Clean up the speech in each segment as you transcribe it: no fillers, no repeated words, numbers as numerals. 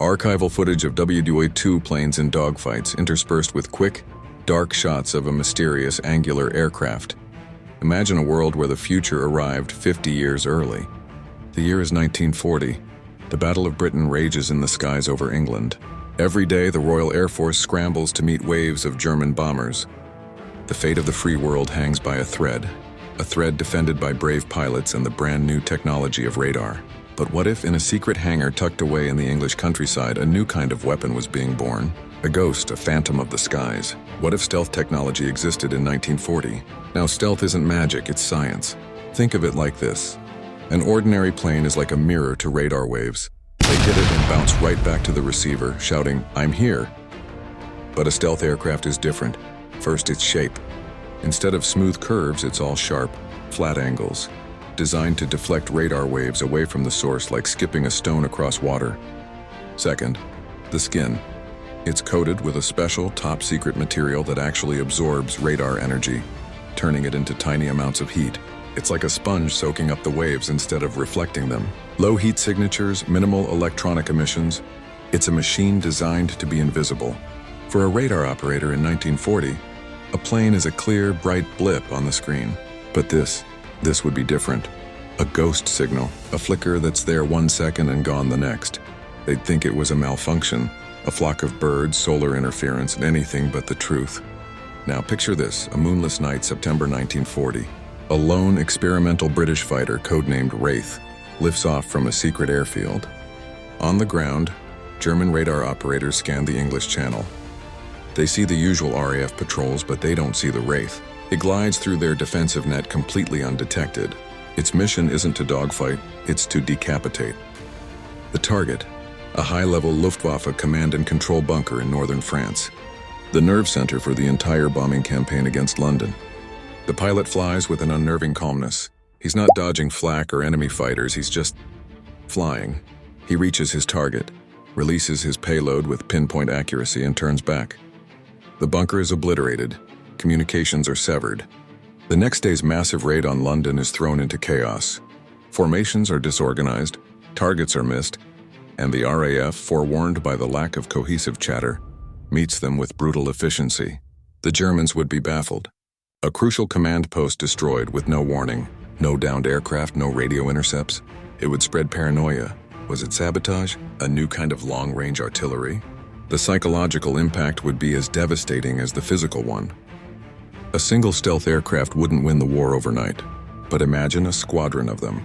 Archival footage of WDA-2 planes in dogfights interspersed with quick, dark shots of a mysterious angular aircraft. Imagine a world where the future arrived 50 years early. The year is 1940. The Battle of Britain rages in the skies over England. Every day, the Royal Air Force scrambles to meet waves of German bombers. The fate of the free world hangs by a thread defended by brave pilots and the brand new technology of radar. But what if, in a secret hangar tucked away in the English countryside, a new kind of weapon was being born? A ghost, a phantom of the skies. What if stealth technology existed in 1940? Now, stealth isn't magic, it's science. Think of it like this. An ordinary plane is like a mirror to radar waves. They hit it and bounce right back to the receiver, shouting, "I'm here." But a stealth aircraft is different. First, its shape. Instead of smooth curves, it's all sharp, flat angles, designed to deflect radar waves away from the source like skipping a stone across water. Second, the skin. It's coated with a special, top-secret material that actually absorbs radar energy, turning it into tiny amounts of heat. It's like a sponge soaking up the waves instead of reflecting them. Low heat signatures, minimal electronic emissions. It's a machine designed to be invisible. For a radar operator in 1940, a plane is a clear, bright blip on the screen. But this would be different. A ghost signal, a flicker that's there 1 second and gone the next. They'd think it was a malfunction, a flock of birds, solar interference, anything but the truth. Now picture this, a moonless night, September 1940. A lone experimental British fighter, codenamed Wraith, lifts off from a secret airfield. On the ground, German radar operators scan the English Channel. They see the usual RAF patrols, but they don't see the Wraith. It glides through their defensive net completely undetected. Its mission isn't to dogfight, it's to decapitate. The target, a high-level Luftwaffe command and control bunker in northern France, the nerve center for the entire bombing campaign against London. The pilot flies with an unnerving calmness. He's not dodging flak or enemy fighters, he's just flying. He reaches his target, releases his payload with pinpoint accuracy, and turns back. The bunker is obliterated. Communications are severed. The next day's massive raid on London is thrown into chaos. Formations are disorganized, targets are missed, and the RAF, forewarned by the lack of cohesive chatter, meets them with brutal efficiency. The Germans would be baffled. A crucial command post destroyed with no warning. No downed aircraft, no radio intercepts. It would spread paranoia. Was it sabotage? A new kind of long-range artillery? The psychological impact would be as devastating as the physical one. A single stealth aircraft wouldn't win the war overnight, but imagine a squadron of them.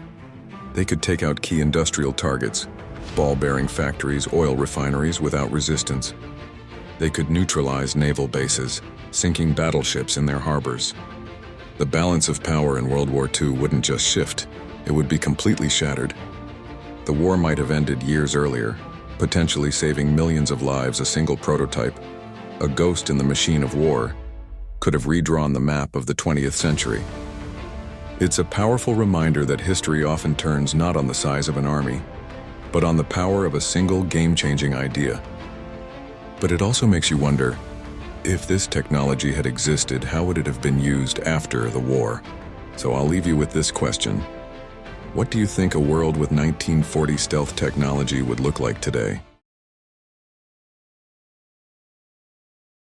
They could take out key industrial targets, ball-bearing factories, oil refineries without resistance. They could neutralize naval bases, sinking battleships in their harbors. The balance of power in World War II wouldn't just shift, it would be completely shattered. The war might have ended years earlier, potentially saving millions of lives. A single prototype, a ghost in the machine of war, could have redrawn the map of the 20th century. It's a powerful reminder that history often turns not on the size of an army, but on the power of a single game-changing idea. But it also makes you wonder, if this technology had existed, how would it have been used after the war? So I'll leave you with this question. What do you think a world with 1940 stealth technology would look like today?